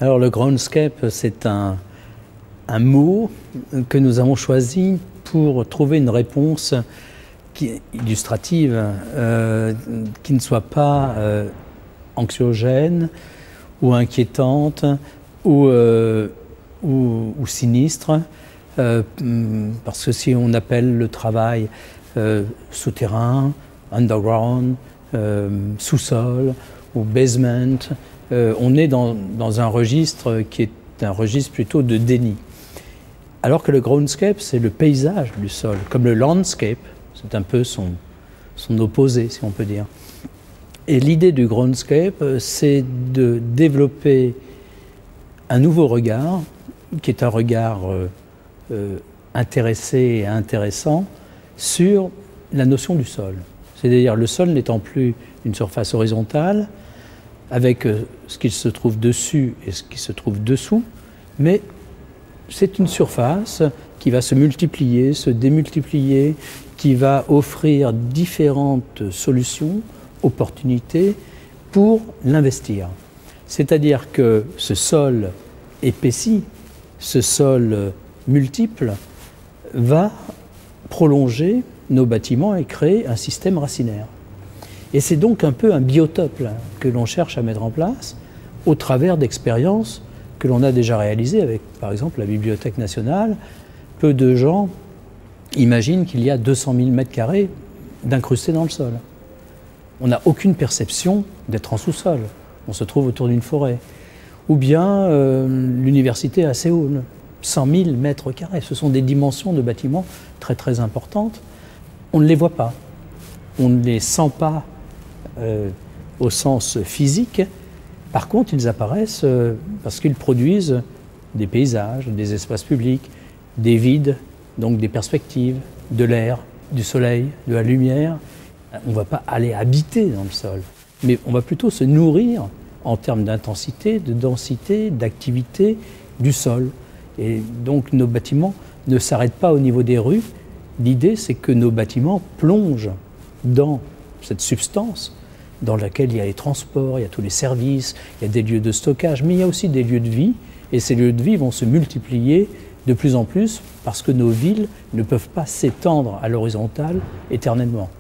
Alors le groundscape, c'est un mot que nous avons choisi pour trouver une réponse illustrative, qui ne soit pas anxiogène ou inquiétante ou sinistre, parce que si on appelle le travail souterrain, underground, sous-sol ou basement, on est dans un registre qui est un registre plutôt de déni. Alors que le groundscape, c'est le paysage du sol, comme le landscape, c'est un peu son opposé, si on peut dire. Et l'idée du groundscape, c'est de développer un nouveau regard, qui est un regard intéressé et intéressant, sur la notion du sol. C'est-à-dire le sol n'étant plus une surface horizontale, avec ce qui se trouve dessus et ce qui se trouve dessous, mais c'est une surface qui va se multiplier, se démultiplier, qui va offrir différentes solutions, opportunités pour l'investir. C'est-à-dire que ce sol épaissi, ce sol multiple, va prolonger nos bâtiments et créer un système racinaire. Et c'est donc un peu un biotope là, que l'on cherche à mettre en place au travers d'expériences que l'on a déjà réalisées avec, par exemple, la Bibliothèque nationale. Peu de gens imaginent qu'il y a 200 000 mètres carrés d'incrustés dans le sol. On n'a aucune perception d'être en sous-sol. On se trouve autour d'une forêt. Ou bien l'université à Séoul, 100 000 mètres carrés. Ce sont des dimensions de bâtiments très très importantes. On ne les voit pas. On ne les sent pas au sens physique. Par contre, ils apparaissent parce qu'ils produisent des paysages, des espaces publics, des vides, donc des perspectives, de l'air, du soleil, de la lumière. On ne va pas aller habiter dans le sol, mais on va plutôt se nourrir en termes d'intensité, de densité, d'activité du sol. Et donc nos bâtiments ne s'arrêtent pas au niveau des rues. L'idée, c'est que nos bâtiments plongent dans cette substance dans laquelle il y a les transports, il y a tous les services, il y a des lieux de stockage, mais il y a aussi des lieux de vie. Et ces lieux de vie vont se multiplier de plus en plus parce que nos villes ne peuvent pas s'étendre à l'horizontale éternellement.